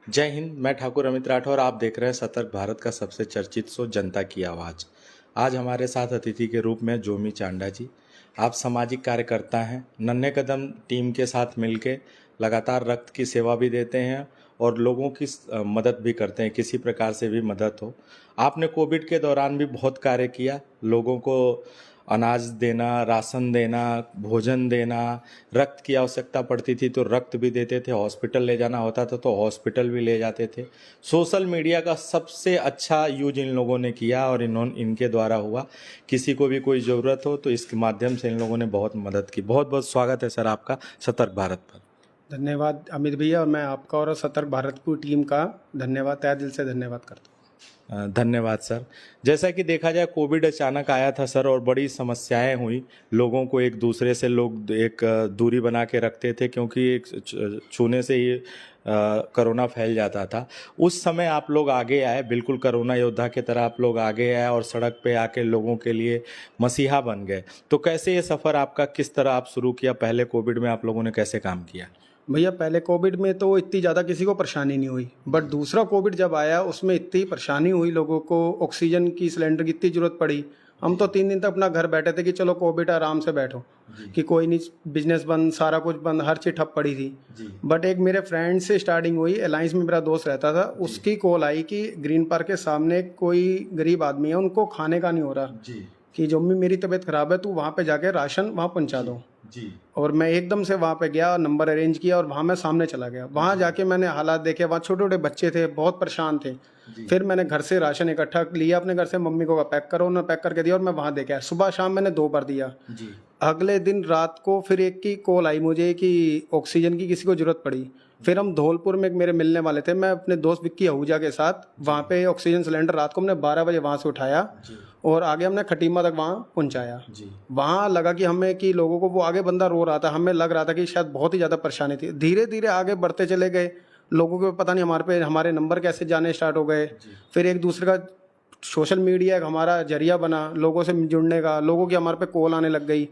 जय हिंद। मैं ठाकुर अमित राठौर। आप देख रहे हैं सतर्क भारत का सबसे चर्चित शो जनता की आवाज़। आज हमारे साथ अतिथि के रूप में जोमी चांडा जी। आप सामाजिक कार्यकर्ता हैं। नन्हे कदम टीम के साथ मिलके लगातार रक्त की सेवा भी देते हैं और लोगों की मदद भी करते हैं, किसी प्रकार से भी मदद हो। आपने कोविड के दौरान भी बहुत कार्य किया, लोगों को अनाज देना, राशन देना, भोजन देना, रक्त की आवश्यकता पड़ती थी तो रक्त भी देते थे, हॉस्पिटल ले जाना होता था तो हॉस्पिटल भी ले जाते थे। सोशल मीडिया का सबसे अच्छा यूज इन लोगों ने किया और इनके द्वारा हुआ। किसी को भी कोई ज़रूरत हो तो इसके माध्यम से इन लोगों ने बहुत मदद की। बहुत बहुत स्वागत है सर आपका सतर्क भारत पर। धन्यवाद अमित भैया, और मैं आपका और सतर्क भारत की टीम का धन्यवाद, तहे दिल से धन्यवाद करता हूँ। धन्यवाद सर। जैसा कि देखा जाए, कोविड अचानक आया था सर और बड़ी समस्याएं हुई। लोगों को एक दूसरे से लोग एक दूरी बना के रखते थे क्योंकि एक छूने से ही कोरोना फैल जाता था। उस समय आप लोग आगे आए, बिल्कुल कोरोना योद्धा की तरह आप लोग आगे आए और सड़क पे आके लोगों के लिए मसीहा बन गए। तो कैसे ये सफ़र आपका, किस तरह आप शुरू किया? पहले कोविड में आप लोगों ने कैसे काम किया? भैया पहले कोविड में तो इतनी ज़्यादा किसी को परेशानी नहीं हुई, बट दूसरा कोविड जब आया उसमें इतनी परेशानी हुई, लोगों को ऑक्सीजन की सिलेंडर की इतनी ज़रूरत पड़ी। हम तो 3 दिन तक अपना घर बैठे थे कि चलो कोविड आराम से बैठो, कि कोई नहीं, बिजनेस बंद, सारा कुछ बंद, हर चीज़ ठप पड़ी थी। बट एक मेरे फ्रेंड से स्टार्टिंग हुई, अलायंस में मेरा दोस्त रहता था, उसकी कॉल आई कि ग्रीन पार्क के सामने कोई गरीब आदमी है, उनको खाने का नहीं हो रहा, कि जो मेरी तबीयत ख़राब है, तू वहाँ पे जाके राशन वहाँ पहुँचा दो। और मैं एकदम से वहाँ पे गया, नंबर अरेंज किया और वहाँ मैं सामने चला गया। वहाँ जाके मैंने हालात देखे, वहाँ छोटे छोटे बच्चे थे, बहुत परेशान थे। फिर मैंने घर से राशन इकट्ठा लिया, अपने घर से मम्मी को पैक करो, उन्होंने पैक करके दिया और मैं वहाँ देखे आया। सुबह शाम मैंने 2 बार दिया। अगले दिन रात को फिर एक की कॉल आई मुझे कि ऑक्सीजन की किसी को ज़रूरत पड़ी। फिर हम धौलपुर में एक मेरे मिलने वाले थे, मैं अपने दोस्त विक्की आहूजा के साथ वहाँ पे ऑक्सीजन सिलेंडर रात को हमने 12 बजे वहाँ से उठाया और आगे हमने खटीमा तक वहाँ पहुँचाया। वहाँ लगा कि हमें, कि लोगों को, वो आगे बंदा रो रहा था, हमें लग रहा था कि शायद बहुत ही ज़्यादा परेशानी थी। धीरे धीरे आगे बढ़ते चले गए, लोगों को पता नहीं हमारे नंबर कैसे जाने स्टार्ट हो गए। फिर एक दूसरे का सोशल मीडिया एक हमारा जरिया बना लोगों से जुड़ने का, लोगों की हमारे पे कॉल आने लग गई।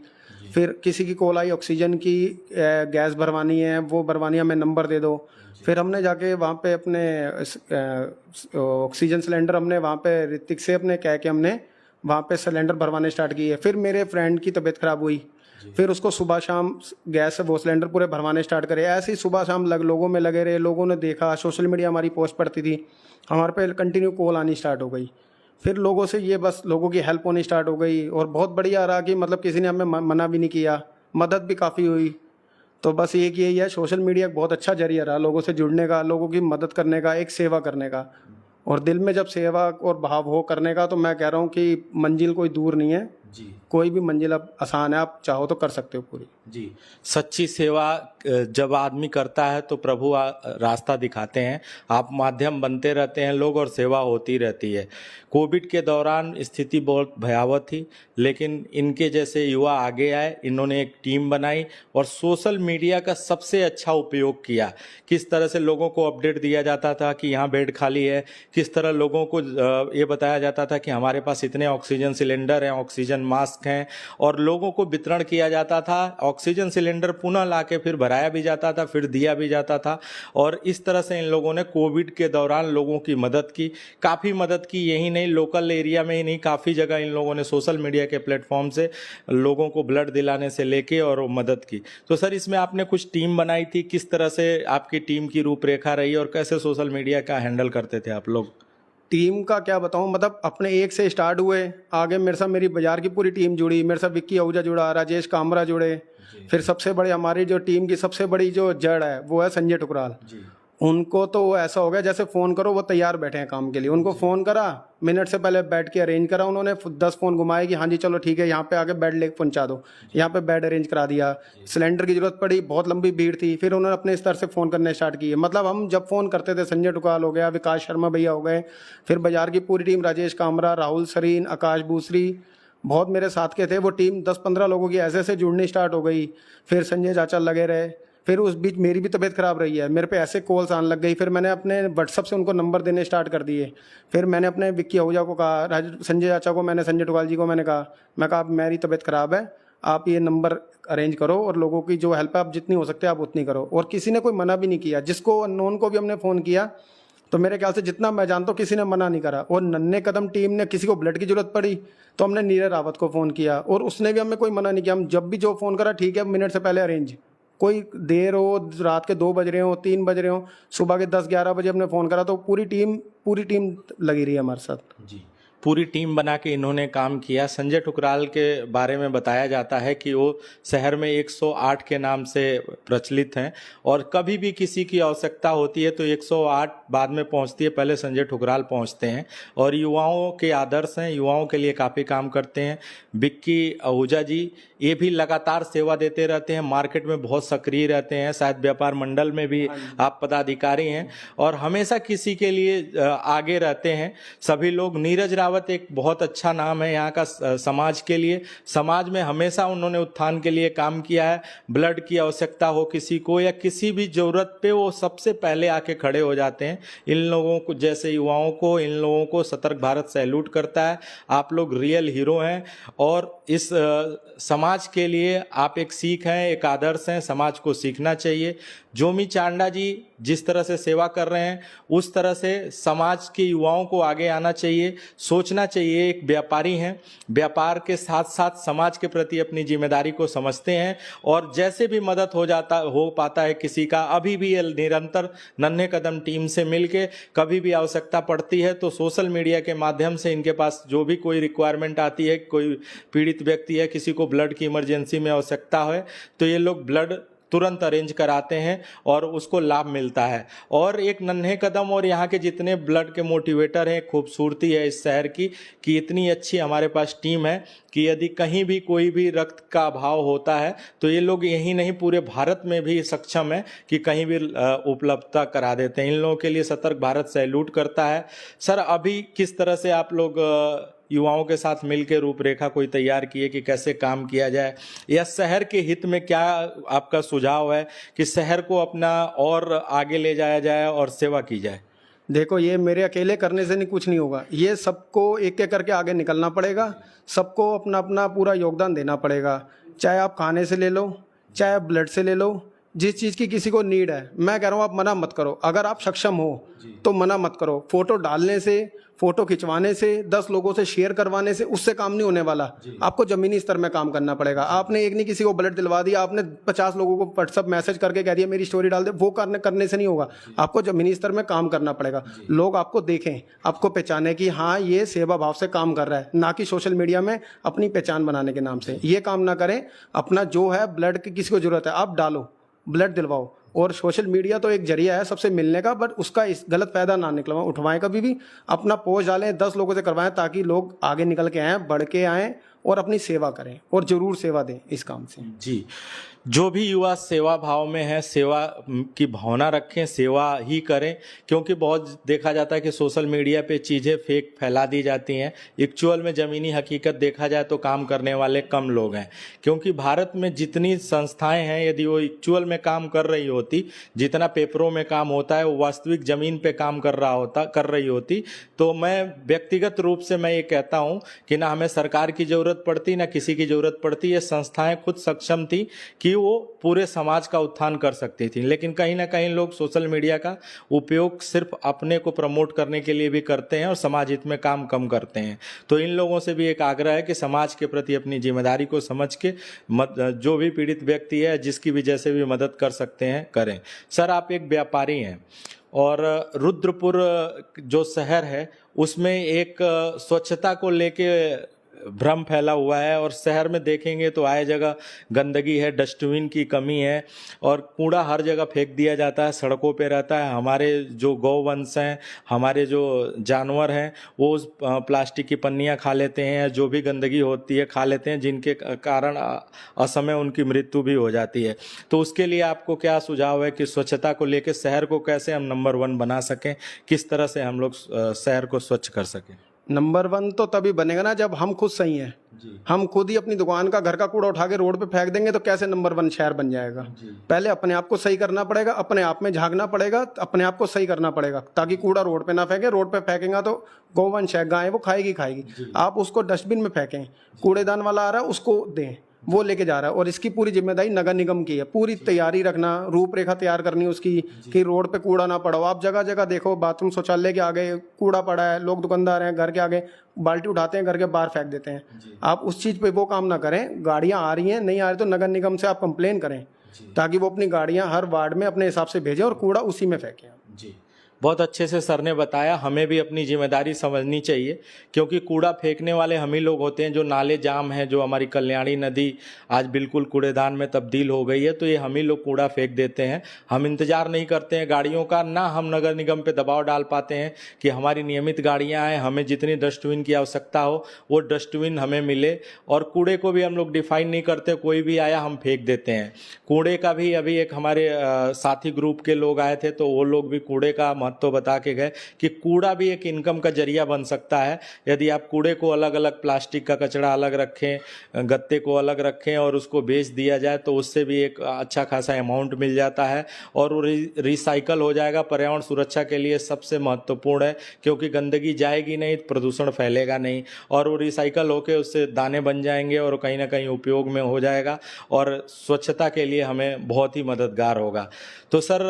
फिर किसी की कॉल आई, ऑक्सीजन की गैस भरवानी है, वो भरवानी है, हमें नंबर दे दो। फिर हमने जाके वहाँ पे अपने ऑक्सीजन सिलेंडर हमने वहाँ पे ऋतिक से अपने कह के हमने वहाँ पे सिलेंडर भरवाने स्टार्ट किए। फिर मेरे फ्रेंड की तबीयत ख़राब हुई, फिर उसको सुबह शाम गैस वो सिलेंडर पूरे भरवाने स्टार्ट करे। ऐसे ही सुबह शाम लोगों में लगे रहे, लोगों ने देखा, सोशल मीडिया हमारी पोस्ट पड़ती थी, हमारे पे कंटिन्यू कॉल आनी स्टार्ट हो गई। फिर लोगों से ये बस लोगों की हेल्प होनी स्टार्ट हो गई और बहुत बढ़िया रहा कि मतलब किसी ने हमें मना भी नहीं किया, मदद भी काफ़ी हुई। तो बस एक यही है, सोशल मीडिया एक बहुत अच्छा जरिया रहा लोगों से जुड़ने का, लोगों की मदद करने का, एक सेवा करने का। और दिल में जब सेवा और भाव हो करने का, तो मैं कह रहा हूँ कि मंजिल कोई दूर नहीं है। कोई भी मंजिल अब आसान है, आप चाहो तो कर सकते हो पूरी। सच्ची सेवा जब आदमी करता है तो प्रभु रास्ता दिखाते हैं। आप माध्यम बनते रहते हैं लोग और सेवा होती रहती है। कोविड के दौरान स्थिति बहुत भयावह थी, लेकिन इनके जैसे युवा आगे आए, इन्होंने एक टीम बनाई और सोशल मीडिया का सबसे अच्छा उपयोग किया। किस तरह से लोगों को अपडेट दिया जाता था कि यहाँ बेड खाली है, किस तरह लोगों को ये बताया जाता था कि हमारे पास इतने ऑक्सीजन सिलेंडर हैं, ऑक्सीजन मास्क हैं, और लोगों को वितरण किया जाता था। ऑक्सीजन सिलेंडर पुनः लाके फिर भराया भी जाता था, फिर दिया भी जाता था। और इस तरह से इन लोगों ने कोविड के दौरान लोगों की मदद की, काफ़ी मदद की। यही नहीं, लोकल एरिया में ही नहीं, काफ़ी जगह इन लोगों ने सोशल मीडिया के प्लेटफॉर्म से लोगों को ब्लड दिलाने से लेके और मदद की। तो सर, इसमें आपने कुछ टीम बनाई थी, किस तरह से आपकी टीम की रूपरेखा रही और कैसे सोशल मीडिया का हैंडल करते थे आप लोग? टीम का क्या बताऊं, मतलब अपने एक से स्टार्ट हुए, आगे मेरे साथ मेरी बाजार की पूरी टीम जुड़ी, मेरे साथ विक्की आहूजा जुड़ा, राजेश कामरा जुड़े। फिर सबसे बड़े हमारी जो टीम की सबसे बड़ी जो जड़ है वो है संजय ठुकराल। उनको तो ऐसा हो गया जैसे फ़ोन करो वो तैयार बैठे हैं काम के लिए। उनको फ़ोन करा, मिनट से पहले बैठ के अरेंज करा, उन्होंने 10 फ़ोन घुमाए कि हाँ जी चलो ठीक है, यहाँ पे आके बेड ले पहुँचा दो, यहाँ पे बेड अरेंज करा दिया। सिलेंडर की ज़रूरत पड़ी, बहुत लंबी भीड़ थी, फिर उन्होंने अपने स्तर से फ़ोन करने स्टार्ट किए। मतलब हम जब फ़ोन करते थे, संजय ठुकराल हो गया, विकास शर्मा भैया हो गए, फिर बाजार की पूरी टीम, राजेश कामरा, राहुल सरीन, आकाश भूसरी, बहुत मेरे साथ के थे। वो टीम 10-15 लोगों की ऐसे ऐसे जुड़नी स्टार्ट हो गई। फिर संजय चाचा लगे रहे। फिर उस बीच मेरी भी तबीयत ख़राब रही है, मेरे पे ऐसे कॉल्स आने लग गई। फिर मैंने अपने व्हाट्सअप से उनको नंबर देने स्टार्ट कर दिए। फिर मैंने अपने विक्की आहूजा को कहा, संजय चाचा को मैंने, संजय ठुकराल जी को मैंने कहा, मैं कहा मेरी तबीयत ख़राब है, आप ये नंबर अरेंज करो और लोगों की जो हेल्प है आप जितनी हो सकती है आप उतनी करो। और किसी ने कोई मना भी नहीं किया, जिसको अननोन को भी हमने फ़ोन किया तो मेरे ख्याल से जितना मैं जानता हूँ किसी ने मना नहीं करा। और नन्हे कदम टीम ने किसी को ब्लड की जरूरत पड़ी तो हमने नीरज रावत को फ़ोन किया और उसने भी हमें कोई मना नहीं किया। हम जब भी जो फ़ोन करा ठीक है मिनट से पहले अरेंज, कोई देर हो, रात के 2 बज रहे हो, 3 बज रहे हो, सुबह के 10-11 बजे हमने फ़ोन करा तो पूरी टीम लगी रही है हमारे साथ। जी, पूरी टीम बना के इन्होंने काम किया। संजय ठुकराल के बारे में बताया जाता है कि वो शहर में 108 के नाम से प्रचलित हैं और कभी भी किसी की आवश्यकता होती है तो 108 बाद में पहुंचती है, पहले संजय ठुकराल पहुंचते हैं और युवाओं के आदर्श हैं, युवाओं के लिए काफ़ी काम करते हैं। बिक्की आहूजा जी ये भी लगातार सेवा देते रहते हैं, मार्केट में बहुत सक्रिय रहते हैं, शायद व्यापार मंडल में भी आप पदाधिकारी हैं और हमेशा किसी के लिए आगे रहते हैं सभी लोग। नीरज रावत एक बहुत अच्छा नाम है यहाँ का समाज के लिए, समाज में हमेशा उन्होंने उत्थान के लिए काम किया है। ब्लड की आवश्यकता हो किसी को या किसी भी जरूरत पे वो सबसे पहले आके खड़े हो जाते हैं। इन लोगों को जैसे युवाओं को, इन लोगों को सतर्क भारत सैल्यूट करता है। आप लोग रियल हीरो हैं और इस समाज के लिए आप एक सीख हैं, एक आदर्श हैं, समाज को सीखना चाहिए। जोमी चांडा जी जिस तरह से सेवा कर रहे हैं उस तरह से समाज के युवाओं को आगे आना चाहिए, सोचना चाहिए। एक व्यापारी हैं, व्यापार के साथ साथ समाज के प्रति अपनी जिम्मेदारी को समझते हैं और जैसे भी मदद हो पाता है किसी का, अभी भी ये निरंतर नन्हे कदम टीम से मिलके कभी भी आवश्यकता पड़ती है तो सोशल मीडिया के माध्यम से इनके पास जो भी कोई रिक्वायरमेंट आती है, कोई पीड़ित व्यक्ति है, किसी को ब्लड की इमरजेंसी में आवश्यकता है तो ये लोग ब्लड तुरंत अरेंज कराते हैं और उसको लाभ मिलता है। और एक नन्हे कदम और यहाँ के जितने ब्लड के मोटिवेटर हैं, खूबसूरती है इस शहर की कि इतनी अच्छी हमारे पास टीम है कि यदि कहीं भी कोई भी रक्त का अभाव होता है तो ये लोग यही नहीं पूरे भारत में भी सक्षम है कि कहीं भी उपलब्धता करा देते हैं। इन लोगों के लिए सतर्क भारत सैल्यूट करता है। सर अभी किस तरह से आप लोग युवाओं के साथ मिलकर रूपरेखा कोई तैयार किए कि कैसे काम किया जाए या शहर के हित में क्या आपका सुझाव है कि शहर को अपना और आगे ले जाया जाए और सेवा की जाए? देखो ये मेरे अकेले करने से नहीं कुछ नहीं होगा, ये सबको एक एक करके आगे निकलना पड़ेगा, सबको अपना अपना पूरा योगदान देना पड़ेगा। चाहे आप खाने से ले लो, चाहे आप ब्लड से ले लो, जिस चीज़ की किसी को नीड है, मैं कह रहा हूँ आप मना मत करो। अगर आप सक्षम हो तो मना मत करो। फोटो डालने से, फोटो खिंचवाने से, 10 लोगों से शेयर करवाने से उससे काम नहीं होने वाला। आपको जमीनी स्तर में काम करना पड़ेगा। आपने एक नहीं किसी को ब्लड दिलवा दिया, आपने 50 लोगों को व्हाट्सअप मैसेज करके कह दिया मेरी स्टोरी डाल दे, वो करने से नहीं होगा। आपको जमीनी स्तर में काम करना पड़ेगा। लोग आपको देखें, आपको पहचाने कि हाँ ये सेवा भाव से काम कर रहा है, ना कि सोशल मीडिया में अपनी पहचान बनाने के नाम से। ये काम ना करें। अपना जो है ब्लड की किसी को जरूरत है आप डालो, ब्लड दिलवाओ। और सोशल मीडिया तो एक जरिया है सबसे मिलने का, बट उसका इस गलत फायदा ना निकलवाएं, उठवाएं कभी भी। अपना पोस्ट डालें, 10 लोगों से करवाएं ताकि लोग आगे निकल के आएँ, बढ़ के आएँ और अपनी सेवा करें और जरूर सेवा दें इस काम से। जी, जो भी युवा सेवा भाव में है, सेवा की भावना रखें, सेवा ही करें। क्योंकि बहुत देखा जाता है कि सोशल मीडिया पे चीज़ें फेक फैला दी जाती हैं। एक्चुअल में ज़मीनी हकीकत देखा जाए तो काम करने वाले कम लोग हैं। क्योंकि भारत में जितनी संस्थाएं हैं यदि वो एक्चुअल में काम कर रही होती, जितना पेपरों में काम होता है वो वास्तविक ज़मीन पे काम कर रही होती तो मैं व्यक्तिगत रूप से मैं ये कहता हूँ कि ना हमें सरकार की ज़रूरत पड़ती ना किसी की ज़रूरत पड़ती। ये संस्थाएं खुद सक्षम थी कि वो पूरे समाज का उत्थान कर सकती थी। लेकिन कहीं ना कहीं लोग सोशल मीडिया का उपयोग सिर्फ अपने को प्रमोट करने के लिए भी करते हैं और समाज हित में काम कम करते हैं। तो इन लोगों से भी एक आग्रह है कि समाज के प्रति अपनी जिम्मेदारी को समझ के जो भी पीड़ित व्यक्ति है जिसकी भी जैसे भी मदद कर सकते हैं करें। सर आप एक व्यापारी हैं और रुद्रपुर जो शहर है उसमें एक स्वच्छता को लेके भ्रम फैला हुआ है और शहर में देखेंगे तो आए जगह गंदगी है, डस्टबिन की कमी है और कूड़ा हर जगह फेंक दिया जाता है, सड़कों पे रहता है। हमारे जो गौवंश हैं, हमारे जो जानवर हैं वो उस प्लास्टिक की पन्नियाँ खा लेते हैं, जो भी गंदगी होती है खा लेते हैं, जिनके कारण असमय उनकी मृत्यु भी हो जाती है। तो उसके लिए आपको क्या सुझाव है कि स्वच्छता को लेकर शहर को कैसे हम नंबर 1 बना सकें, किस तरह से हम लोग शहर को स्वच्छ कर सकें? नंबर 1 तो तभी बनेगा ना जब हम खुद सही हैं। हम खुद ही अपनी दुकान का, घर का कूड़ा उठा के रोड पे फेंक देंगे तो कैसे नंबर 1 शहर बन जाएगा? पहले अपने आप को सही करना पड़ेगा, अपने आप में झांकना पड़ेगा, अपने आप को सही करना पड़ेगा ताकि कूड़ा रोड पे ना फेंके। रोड पे फेंकेगा तो गौवंश है, गाय, वो खाएगी। आप उसको डस्टबिन में फेंकें, कूड़ेदान वाला आ रहा है उसको दें। वो लेके जा रहा है। और इसकी पूरी जिम्मेदारी नगर निगम की है, पूरी तैयारी रखना, रूपरेखा तैयार करनी उसकी कि रोड पे कूड़ा ना पड़ा हो। आप जगह जगह देखो, बाथरूम शौचालय के आगे कूड़ा पड़ा है, लोग दुकानदार हैं घर के आगे बाल्टी उठाते हैं, घर के बाहर फेंक देते हैं। आप उस चीज़ पे वो काम ना करें। गाड़ियाँ आ रही हैं, नहीं आ रही तो नगर निगम से आप कंप्लेन करें ताकि वो अपनी गाड़ियाँ हर वार्ड में अपने हिसाब से भेजें और कूड़ा उसी में फेंकें। जी, बहुत अच्छे से सर ने बताया। हमें भी अपनी जिम्मेदारी समझनी चाहिए, क्योंकि कूड़ा फेंकने वाले हम ही लोग होते हैं। जो नाले जाम हैं, जो हमारी कल्याणी नदी आज बिल्कुल कूड़ेदान में तब्दील हो गई है, तो ये हम ही लोग कूड़ा फेंक देते हैं। हम इंतजार नहीं करते हैं गाड़ियों का, ना हम नगर निगम पे दबाव डाल पाते हैं कि हमारी नियमित गाड़ियां आएँ, हमें जितनी डस्टबिन की आवश्यकता हो वो डस्टबिन हमें मिले। और कूड़े को भी हम लोग डिफाइन नहीं करते, कोई भी आया हम फेंक देते हैं। कूड़े का भी अभी एक हमारे साथी ग्रुप के लोग आए थे, तो वो लोग भी कूड़े का महत्व बता के गए कि कूड़ा भी एक इनकम का जरिया बन सकता है। यदि आप कूड़े को अलग अलग, प्लास्टिक का कचरा अलग रखें, गत्ते को अलग रखें और उसको बेच दिया जाए, तो उससे भी एक अच्छा खासा अमाउंट मिल जाता है और वो रिसाइकल हो जाएगा। पर्यावरण सुरक्षा के लिए सबसे महत्वपूर्ण है, क्योंकि गंदगी जाएगी नहीं, प्रदूषण फैलेगा नहीं, और वो रिसाइकल होकर उससे दाने बन जाएंगे और कहीं ना कहीं उपयोग में हो जाएगा और स्वच्छता के लिए हमें बहुत ही मददगार होगा। तो सर,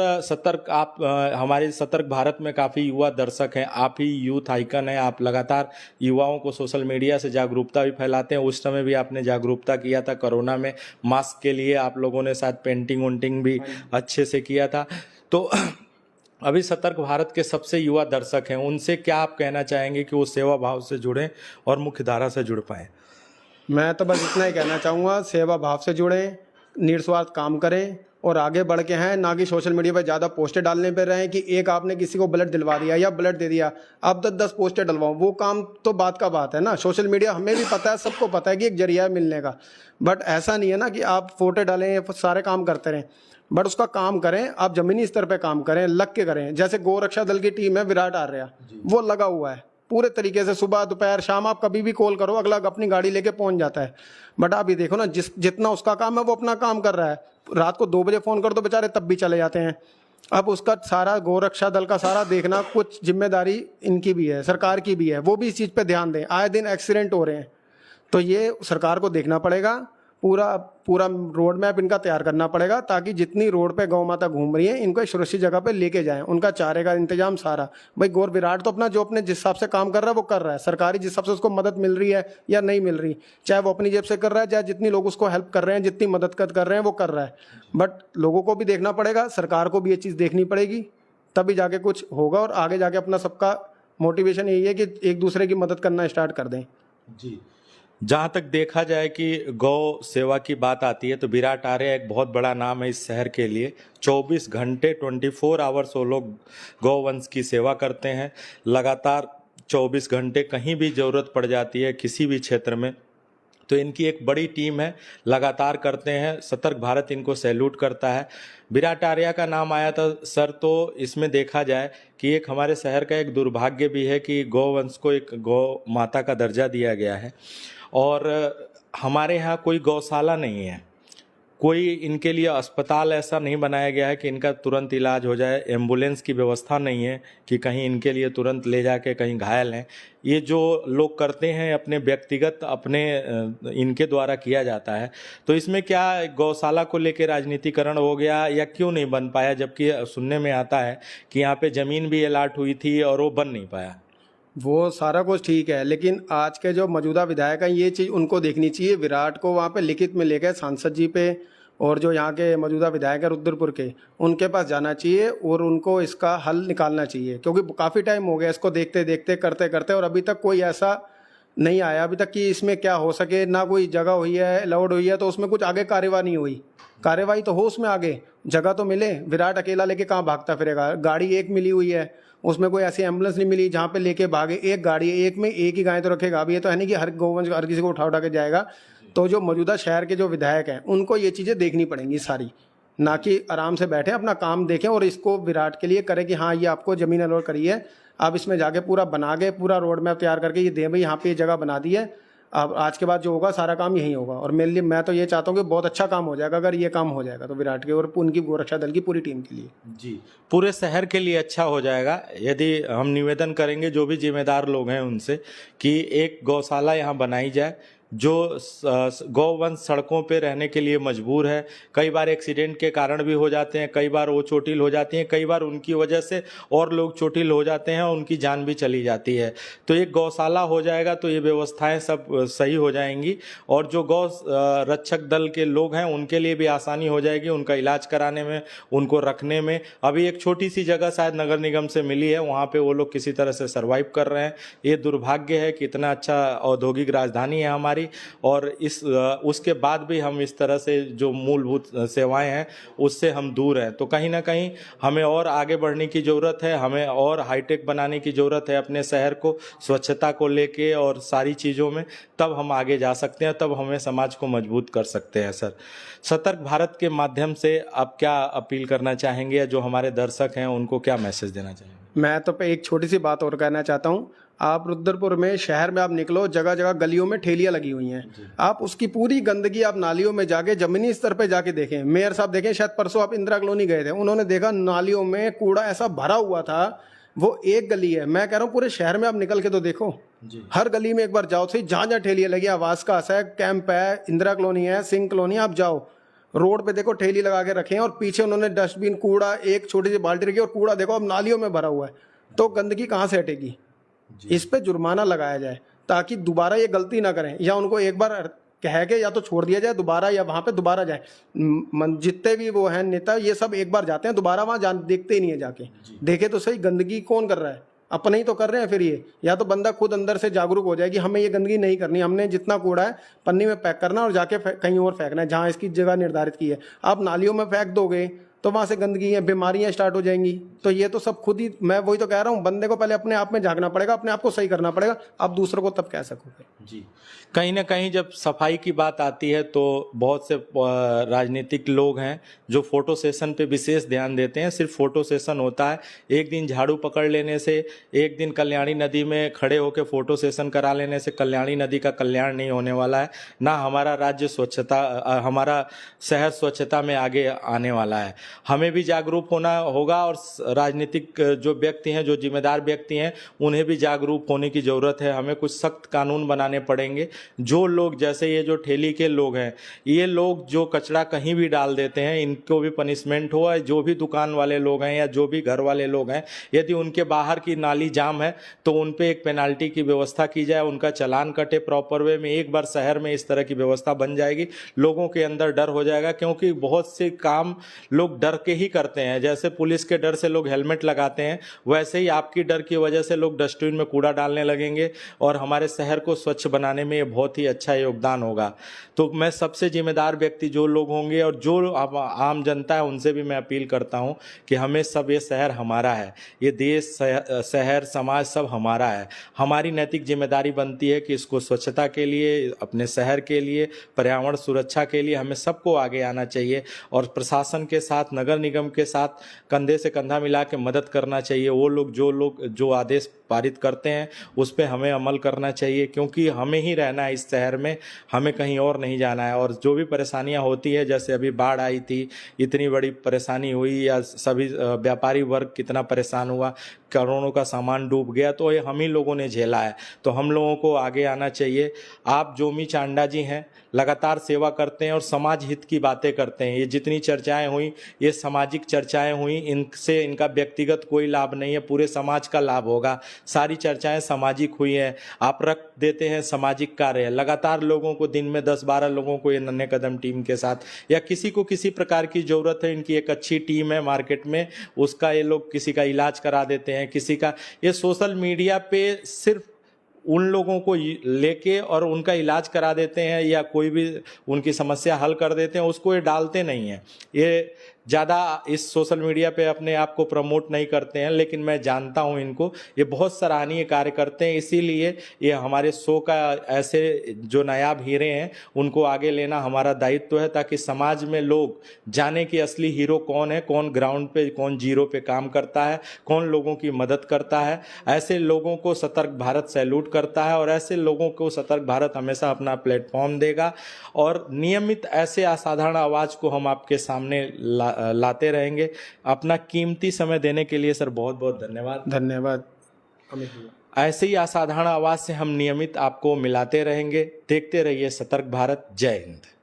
हमारे सतर्क भारत में काफ़ी युवा दर्शक हैं, आप ही यूथ आइकन हैं। आप लगातार युवाओं को सोशल मीडिया से जागरूकता भी फैलाते हैं। उस समय भी आपने जागरूकता किया था कोरोना में, मास्क के लिए आप लोगों ने शायद पेंटिंग वेंटिंग भी अच्छे से किया था। तो अभी सतर्क भारत के सबसे युवा दर्शक हैं, उनसे क्या आप कहना चाहेंगे कि वो सेवा भाव से जुड़ें और मुख्य धारा से जुड़ पाएँ? मैं तो बस इतना ही कहना चाहूँगा, सेवा भाव से जुड़ें, निस्वार्थ काम करें और आगे बढ़ के हैं, ना कि सोशल मीडिया पर ज़्यादा पोस्टें डालने पर रहें कि एक आपने किसी को ब्लड दिलवा दिया या ब्लड दे दिया, अब 10-10 पोस्टें डलवाओ। वो काम तो बात का बात है ना। सोशल मीडिया हमें भी पता है, सबको पता है कि एक जरिया है मिलने का, बट ऐसा नहीं है ना कि आप फोटो डालें, सारे काम करते रहें। बट उसका काम करें, आप ज़मीनी स्तर पर काम करें, लग के करें। जैसे गौ रक्षा दल की टीम है विराट आर्या, वो लगा हुआ है पूरे तरीके से, सुबह दोपहर शाम आप कभी भी कॉल करो, अगला अपनी गाड़ी लेके पहुंच जाता है। बट आप ये देखो ना, जितना उसका काम है वो अपना काम कर रहा है। रात को 2 बजे फ़ोन कर दो बेचारे तब भी चले जाते हैं। अब उसका सारा गोरक्षा दल का सारा देखना, कुछ जिम्मेदारी इनकी भी है, सरकार की भी है, वो भी इस चीज़ पे ध्यान दें। आए दिन एक्सीडेंट हो रहे हैं, तो ये सरकार को देखना पड़ेगा। पूरा रोड मैप इनका तैयार करना पड़ेगा, ताकि जितनी रोड पे गौ माता घूम रही है इनको एक सुरक्षित जगह पे लेके जाएं। उनका चारे का इंतजाम सारा, भाई गौर विराट तो अपना जो अपने जिस हिसाब से काम कर रहा है वो कर रहा है। सरकारी जिस हिसाब से उसको मदद मिल रही है या नहीं मिल रही, चाहे वो अपनी जेब से कर रहा है, चाहे जितनी लोग उसको हेल्प कर रहे हैं, जितनी मदद कर रहे हैं वो कर रहा है। बट लोगों को भी देखना पड़ेगा, सरकार को भी ये चीज़ देखनी पड़ेगी, तभी जाके कुछ होगा। और आगे जाके अपना सबका मोटिवेशन यही है कि एक दूसरे की मदद करना स्टार्ट कर दें। जी, जहाँ तक देखा जाए कि गौ सेवा की बात आती है, तो विराट आर्या एक बहुत बड़ा नाम है इस शहर के लिए। 24 घंटे 24 आवर्स वो लोग गौवंश की सेवा करते हैं। लगातार 24 घंटे कहीं भी ज़रूरत पड़ जाती है किसी भी क्षेत्र में, तो इनकी एक बड़ी टीम है, लगातार करते हैं। सतर्क भारत इनको सैल्यूट करता है। विराट आर्या का नाम आया था सर, तो इसमें देखा जाए कि एक हमारे शहर का एक दुर्भाग्य भी है कि गौवंश को एक गौ माता का दर्जा दिया गया है और हमारे यहाँ कोई गौशाला नहीं है, कोई इनके लिए अस्पताल ऐसा नहीं बनाया गया है कि इनका तुरंत इलाज हो जाए। एम्बुलेंस की व्यवस्था नहीं है कि कहीं इनके लिए तुरंत ले जाके कहीं घायल हैं। ये जो लोग करते हैं अपने व्यक्तिगत, अपने इनके द्वारा किया जाता है। तो इसमें क्या गौशाला को लेकर राजनीतिकरण हो गया या क्यों नहीं बन पाया, जबकि सुनने में आता है कि यहाँ पे ज़मीन भी अलाट हुई थी और वो बन नहीं पाया? वो सारा कुछ ठीक है, लेकिन आज के जो मौजूदा विधायक हैं ये चीज़ उनको देखनी चाहिए। विराट को वहाँ पे लिखित में लेकर सांसद जी पे, और जो यहाँ के मौजूदा विधायक हैं रुद्रपुर के, उनके पास जाना चाहिए और उनको इसका हल निकालना चाहिए। क्योंकि काफ़ी टाइम हो गया इसको देखते देखते, करते करते, और अभी तक कोई ऐसा नहीं आया अभी तक कि इसमें क्या हो सके। ना कोई जगह हुई है, अलाउड हुई है, तो उसमें कुछ आगे कार्यवाही नहीं हुई। कार्यवाही तो हो उसमें, आगे जगह तो मिले। विराट अकेला लेके कहाँ भागता फिरेगा? गाड़ी एक मिली हुई है, उसमें कोई ऐसी एम्बुलेंस नहीं मिली जहाँ पे लेके भागे। एक गाड़ी, एक में एक ही गाय तो रखेगा। अब ये तो है नहीं कि हर गौवंश हर किसी को उठा उठा के जाएगा। तो जो मौजूदा शहर के जो विधायक हैं उनको ये चीज़ें देखनी पड़ेंगी सारी, ना कि आराम से बैठे अपना काम देखें और इसको विराट के लिए करें कि हाँ ये आपको ज़मीन अलॉट करी है, आप इसमें जाके पूरा बना के पूरा रोड मैप तैयार करके ये दें, भाई यहाँ पे ये जगह बना दी है, अब आज के बाद जो होगा सारा काम यही होगा। और मेरे लिए मैं तो ये चाहता हूँ कि बहुत अच्छा काम हो जाएगा अगर ये काम हो जाएगा तो विराट के और उनकी गोरक्षा दल की पूरी टीम के लिए। जी, पूरे शहर के लिए अच्छा हो जाएगा यदि हम निवेदन करेंगे जो भी जिम्मेदार लोग हैं उनसे कि एक गौशाला यहाँ बनाई जाए। जो गौवंश सड़कों पे रहने के लिए मजबूर है। कई बार एक्सीडेंट के कारण भी हो जाते हैं, कई बार वो चोटिल हो जाती हैं, कई बार उनकी वजह से और लोग चोटिल हो जाते हैं, उनकी जान भी चली जाती है। तो एक गौशाला हो जाएगा तो ये व्यवस्थाएं सब सही हो जाएंगी और जो गौ रक्षक दल के लोग हैं उनके लिए भी आसानी हो जाएगी, उनका इलाज कराने में, उनको रखने में। अभी एक छोटी सी जगह शायद नगर निगम से मिली है, वहाँ पे वो लोग किसी तरह से सर्वाइव कर रहे हैं। ये दुर्भाग्य है कि इतना अच्छा औद्योगिक राजधानी है हमारी और उसके बाद भी हम इस तरह से जो मूलभूत सेवाएं हैं उससे हम दूर हैं। तो कहीं ना कहीं हमें और आगे बढ़ने की ज़रूरत है, हमें और हाईटेक बनाने की ज़रूरत है अपने शहर को, स्वच्छता को लेके और सारी चीज़ों में। तब हम आगे जा सकते हैं, तब हमें समाज को मजबूत कर सकते हैं। सर, सतर्क भारत के माध्यम से आप क्या अपील करना चाहेंगे, या जो हमारे दर्शक हैं उनको क्या मैसेज देना चाहेंगे? मैं तो पे एक छोटी सी बात और कहना चाहता हूँ। आप रुद्रपुर में शहर में आप निकलो, जगह जगह गलियों में ठेलियां लगी हुई हैं। आप उसकी पूरी गंदगी आप नालियों में जाके जमीनी स्तर पे जाके देखें। मेयर साहब देखें, शायद परसों आप इंदिरा कॉलोनी गए थे, उन्होंने देखा नालियों में कूड़ा ऐसा भरा हुआ था। वो एक गली है, मैं कह रहा हूँ पूरे शहर में आप निकल के तो देखो, हर गली में एक बार जाओ सही, जहाँ जहाँ ठेलियां लगी, आवास का है, कैंप है, इंदिरा कॉलोनी है, सिंह कॉलोनी, आप जाओ रोड पे देखो ठेली लगा के रखे हैं और पीछे उन्होंने डस्टबिन, कूड़ा, एक छोटी सी बाल्टी रखी और कूड़ा देखो अब नालियों में भरा हुआ है। तो गंदगी कहाँ से हटेगी? इस पे जुर्माना लगाया जाए ताकि दोबारा ये गलती ना करें, या उनको एक बार कह के या तो छोड़ दिया जाए दोबारा, या वहां पे दोबारा जाए। जितने भी वो हैं नेता, ये सब एक बार जाते हैं, दोबारा वहां देखते ही नहीं है। जाके देखे तो सही गंदगी कौन कर रहा है, अपने ही तो कर रहे हैं। फिर ये या तो बंदा खुद अंदर से जागरूक हो जाए कि हमें ये गंदगी नहीं करनी, हमने जितना कूड़ा है पन्नी में पैक करना और जाके कहीं और फेंकना है जहाँ इसकी जगह निर्धारित की है। आप नालियों में फेंक दोगे तो वहां से गंदगी है, बीमारियां स्टार्ट हो जाएंगी। तो ये तो सब खुद ही, मैं वही तो कह रहा हूँ, बंदे को पहले अपने आप में झांकना पड़ेगा, अपने आप को सही करना पड़ेगा, आप दूसरों को तब कह सकोगे। जी, कहीं ना कहीं जब सफाई की बात आती है तो बहुत से राजनीतिक लोग हैं जो फोटो सेशन पे विशेष ध्यान देते हैं। सिर्फ फोटो सेशन होता है, एक दिन झाड़ू पकड़ लेने से, एक दिन कल्याणी नदी में खड़े होकर फोटो सेशन करा लेने से कल्याणी नदी का कल्याण नहीं होने वाला है, ना हमारा राज्य स्वच्छता, हमारा शहर स्वच्छता में आगे आने वाला है। हमें भी जागरूक होना होगा और राजनीतिक जो व्यक्ति हैं, जो जिम्मेदार व्यक्ति हैं, उन्हें भी जागरूक होने की ज़रूरत है। हमें कुछ सख्त कानून बनाने पड़ेंगे। जो लोग, जैसे ये जो ठेली के लोग हैं, ये लोग जो कचरा कहीं भी डाल देते हैं, इनको भी पनिशमेंट हो। जो भी दुकान वाले लोग हैं या जो भी घर वाले लोग हैं, यदि उनके बाहर की नाली जाम है तो उन पे एक पेनाल्टी की व्यवस्था की जाए, उनका चालान कटे प्रॉपर वे में। एक बार शहर में इस तरह की व्यवस्था बन जाएगी, लोगों के अंदर डर हो जाएगा, क्योंकि बहुत से काम लोग डर के ही करते हैं। जैसे पुलिस के डर से लोग हेलमेट लगाते हैं, वैसे ही आपकी डर की वजह से लोग डस्टबिन में कूड़ा डालने लगेंगे और हमारे शहर को स्वच्छ बनाने में ये बहुत ही अच्छा योगदान होगा। तो मैं सबसे जिम्मेदार व्यक्ति जो लोग होंगे और जो आम जनता है उनसे भी मैं अपील करता हूं कि हमें सब, ये शहर हमारा है, ये देश, शहर, समाज सब हमारा है। हमारी नैतिक जिम्मेदारी बनती है कि इसको स्वच्छता के लिए, अपने शहर के लिए, पर्यावरण सुरक्षा के लिए हमें सबको आगे आना चाहिए और प्रशासन के साथ, नगर निगम के साथ कंधे से कंधा मिला के मदद करना चाहिए। वो लोग जो आदेश पारित करते हैं उस पर हमें अमल करना चाहिए, क्योंकि हमें ही रहना है इस शहर में, हमें कहीं और नहीं जाना है। और जो भी परेशानियां होती है, जैसे अभी बाढ़ आई थी, इतनी बड़ी परेशानी हुई, या सभी व्यापारी वर्ग कितना परेशान हुआ, करोड़ों का सामान डूब गया, तो ये हम ही लोगों ने झेला है। तो हम लोगों को आगे आना चाहिए। आप जोमी चांडा जी हैं, लगातार सेवा करते हैं और समाज हित की बातें करते हैं। ये जितनी चर्चाएं हुई, ये सामाजिक चर्चाएं हुई, इनसे इनका व्यक्तिगत कोई लाभ नहीं है, पूरे समाज का लाभ होगा। सारी चर्चाएं सामाजिक हुई हैं, आप रख देते हैं सामाजिक कार्य। लगातार लोगों को, दिन में 10-12 लोगों को ये नन्हे कदम टीम के साथ, या किसी को किसी प्रकार की ज़रूरत है, इनकी एक अच्छी टीम है मार्केट में, उसका ये लोग किसी का इलाज करा देते हैं, किसी का, ये सोशल मीडिया पे सिर्फ उन लोगों को लेके और उनका इलाज करा देते हैं या कोई भी उनकी समस्या हल कर देते हैं, उसको ये डालते नहीं हैं। ये ज़्यादा इस सोशल मीडिया पे अपने आप को प्रमोट नहीं करते हैं, लेकिन मैं जानता हूं इनको, ये बहुत सराहनीय कार्य करते हैं। इसीलिए ये हमारे शो का, ऐसे जो नायाब हीरे हैं उनको आगे लेना हमारा दायित्व है, ताकि समाज में लोग जाने कि असली हीरो कौन है, कौन ग्राउंड पे, कौन जीरो पे काम करता है, कौन लोगों की मदद करता है। ऐसे लोगों को सतर्क भारत सैल्यूट करता है और ऐसे लोगों को सतर्क भारत हमेशा अपना प्लेटफॉर्म देगा और नियमित ऐसे असाधारण आवाज़ को हम आपके सामने लाते रहेंगे। अपना कीमती समय देने के लिए सर बहुत बहुत धन्यवाद। धन्यवाद अमित। ऐसे ही असाधारण आवाज से हम नियमित आपको मिलाते रहेंगे। देखते रहिए सतर्क भारत। जय हिंद।